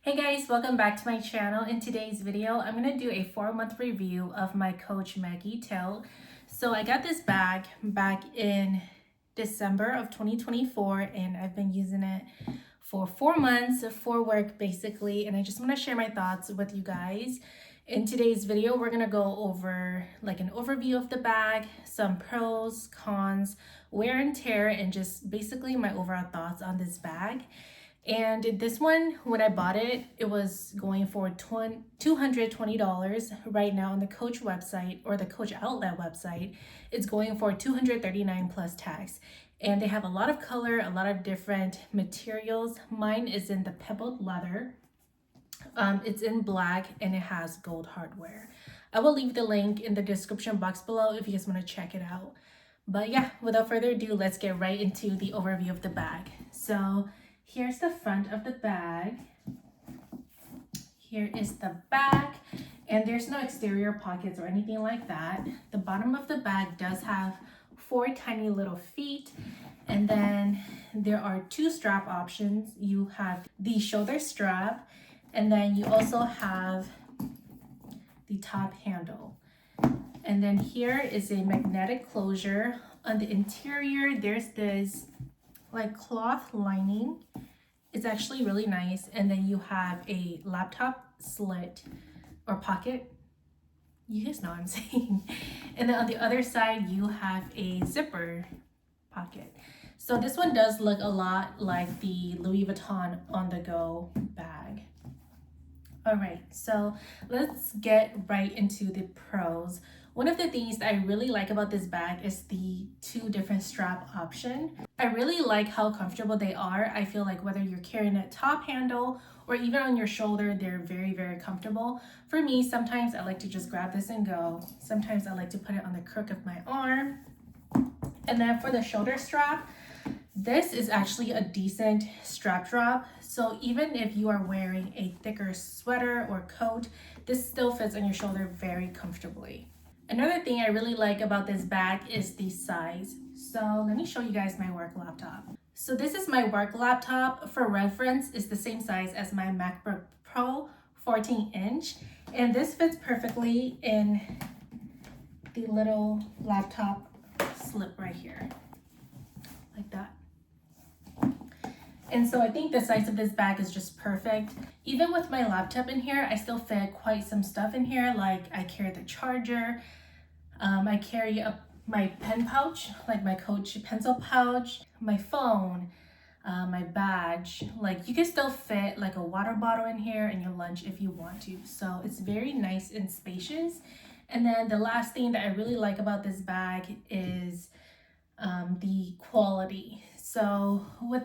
Hey guys, welcome back to my channel. In today's video, I'm going to do a 4-month review of my Coach Maggie Tote. So I got this bag back in December of 2024 and I've been using it for 4 months for work basically, and I just want to share my thoughts with you guys. In today's video, we're going to go over like an overview of the bag, some pros, cons, wear and tear, and just basically my overall thoughts on this bag. And this one, when I bought it, it was going for $220. Right now on the Coach website or the Coach outlet website, it's going for $239 plus tax. And they have a lot of color, a lot of different materials. Mine is in the pebbled leather. It's in black and it has gold hardware. I will leave the link in the description box below if you guys want to check it out. But yeah, without further ado, let's get right into the overview of the bag. So here's the front of the bag. Here is the back, and there's no exterior pockets or anything like that. The bottom of the bag does have 4 tiny little feet, and then there are 2 strap options. You have the shoulder strap, and then you also have the top handle. And then here is a magnetic closure. On the interior, there's this like cloth lining. It's actually really nice. And then you have a laptop slit or pocket. You guys know what I'm saying. And then on the other side, you have a zipper pocket. So this one does look a lot like the Louis Vuitton on the go bag. All right, so let's get right into the pros. One of the things that I really like about this bag is the 2 different strap option. I really like how comfortable they are. I feel like whether you're carrying it top handle or even on your shoulder, they're very, very comfortable. For me, sometimes I like to just grab this and go. Sometimes I like to put it on the crook of my arm. And then for the shoulder strap, this is actually a decent strap drop. So even if you are wearing a thicker sweater or coat, this still fits on your shoulder very comfortably. Another thing I really like about this bag is the size. So let me show you guys my work laptop. So this is my work laptop. For reference, it's the same size as my MacBook Pro 14-inch. And this fits perfectly in the little laptop slip right here, like that. And so I think the size of this bag is just perfect. Even with my laptop in here, I still fit quite some stuff in here. Like I carry the charger, I carry my pen pouch, like my Coach pencil pouch, my phone, my badge. Like you can still fit like a water bottle in here and your lunch if you want to. So it's very nice and spacious. And then the last thing that I really like about this bag is the quality. So with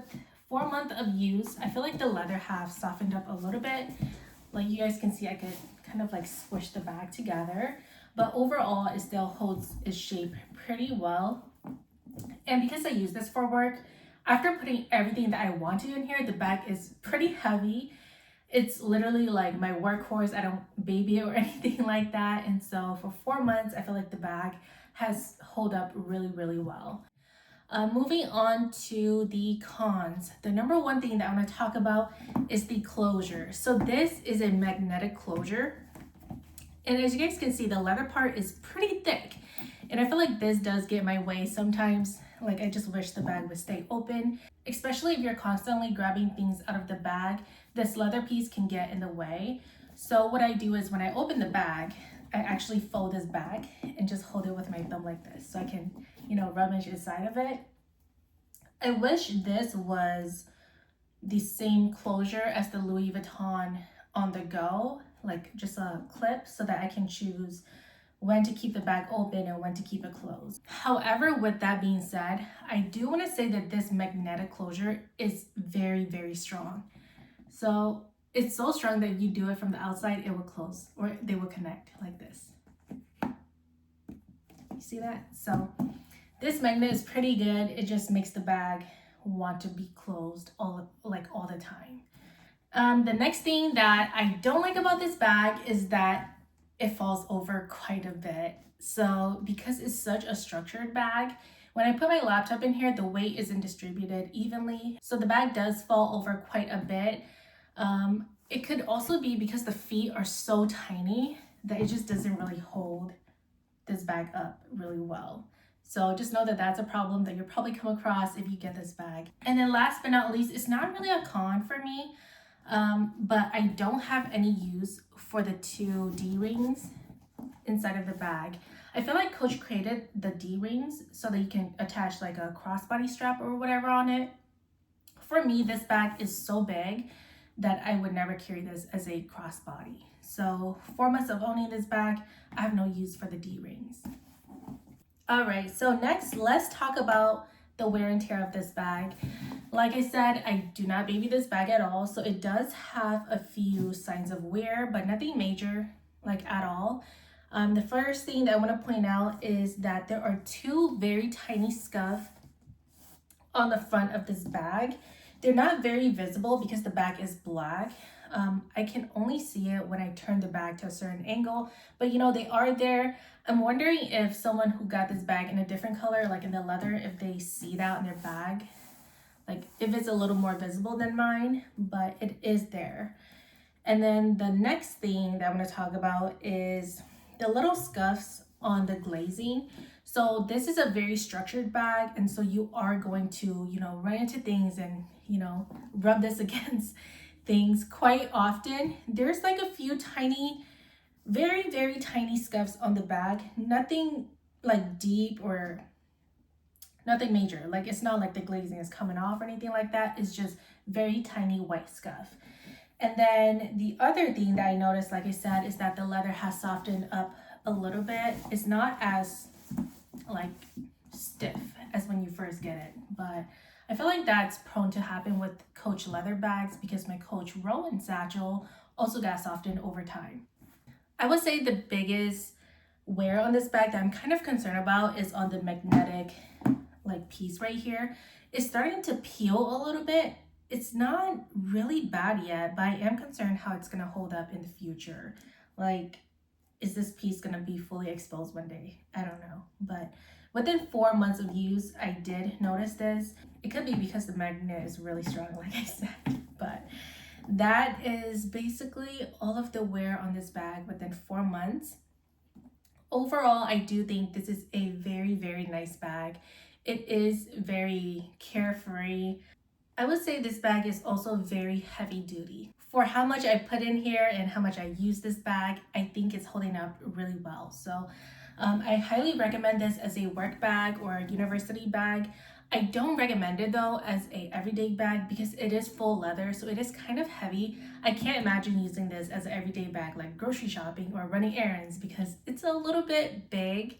4 months of use, I feel like the leather have softened up a little bit. Like you guys can see, I could kind of like squish the bag together, but overall it still holds its shape pretty well. And because I use this for work, after putting everything that I want to in here, the bag is pretty heavy. It's literally like my workhorse. I don't baby it or anything like that. And so for 4 months, I feel like the bag has held up really, really well. Moving on to the cons. The number one thing that I want to talk about is the closure. So this is a magnetic closure. And as you guys can see, the leather part is pretty thick. And I feel like this does get my way sometimes. Like I just wish the bag would stay open, especially if you're constantly grabbing things out of the bag. This leather piece can get in the way. So what I do is when I open the bag, I actually fold this bag and just hold it with my thumb like this so I can, rummage inside of it. I wish this was the same closure as the Louis Vuitton on the go, like just a clip so that I can choose when to keep the bag open and when to keep it closed. However, with that being said, I do want to say that this magnetic closure is very, very strong. So it's so strong that if you do it from the outside, it will close or they will connect like this. You see that? So this magnet is pretty good. It just makes the bag want to be closed all the time. The next thing that I don't like about this bag is that it falls over quite a bit. So because it's such a structured bag, when I put my laptop in here, the weight isn't distributed evenly. So the bag does fall over quite a bit. It could also be because the feet are so tiny that it just doesn't really hold this bag up really well. So just know that that's a problem that you'll probably come across if you get this bag. And then last but not least, it's not really a con for me, but I don't have any use for the 2 D-rings inside of the bag. I feel like Coach created the D-rings so that you can attach like a crossbody strap or whatever on it. For me, this bag is so big that I would never carry this as a crossbody. So 4 months of owning this bag, I have no use for the D-rings. All right, so next let's talk about the wear and tear of this bag. Like I said, I do not baby this bag at all, so it does have a few signs of wear, but nothing major like at all. The first thing that I want to point out is that there are 2 very tiny scuffs on the front of this bag. They're not very visible because the bag is black. I can only see it when I turn the bag to a certain angle, but you know, they are there. I'm wondering if someone who got this bag in a different color, like in the leather, if they see that in their bag, like if it's a little more visible than mine, but it is there. And then the next thing that I'm going to talk about is the little scuffs on the glazing. So this is a very structured bag, and so you are going to, you know, run into things and, you know, rub this against things quite often. There's like a few tiny, very, very tiny scuffs on the bag. Nothing like deep or nothing major. Like it's not like the glazing is coming off or anything like that. It's just very tiny white scuff. And then the other thing that I noticed, like I said, is that the leather has softened up a little bit. It's not as like stiff as when you first get it, but I feel like that's prone to happen with Coach leather bags because my Coach Rowan satchel also got softened over time. I would say the biggest wear on this bag that I'm kind of concerned about is on the magnetic like piece right here. It's starting to peel a little bit. It's not really bad yet, but I am concerned how it's going to hold up in the future. Like, is this piece going to be fully exposed one day? I don't know. But within 4 months of use, I did notice this. It could be because the magnet is really strong, like I said. But that is basically all of the wear on this bag within 4 months. Overall, I do think this is a very, very nice bag. It is very carefree. I would say this bag is also very heavy duty. For how much I put in here and how much I use this bag, I think it's holding up really well. So I highly recommend this as a work bag or a university bag. I don't recommend it though as a everyday bag because it is full leather, so it is kind of heavy. I can't imagine using this as an everyday bag like grocery shopping or running errands because it's a little bit big,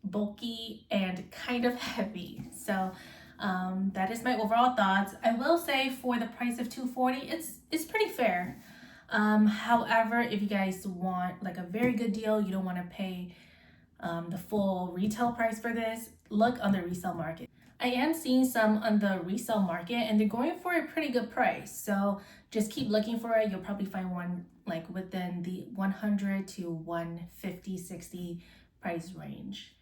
bulky, and kind of heavy. So that is my overall thoughts. I will say for the price of $240, it's pretty fair. However, if you guys want like a very good deal, you don't want to pay the full retail price for this, look on the resale market. I am seeing some on the resale market and they're going for a pretty good price. So just keep looking for it. You'll probably find one like within the 100 to 150, 60 price range.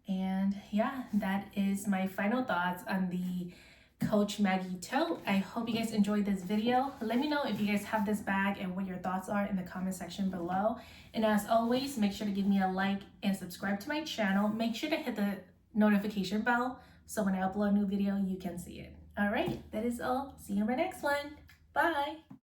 And yeah, that is my final thoughts on the Coach Maggie Tote. I hope you guys enjoyed this video. Let me know if you guys have this bag and what your thoughts are in the comment section below. And as always, make sure to give me a like and subscribe to my channel. Make sure to hit the notification bell so when I upload a new video, you can see it. All right, that is all. See you in my next one. Bye.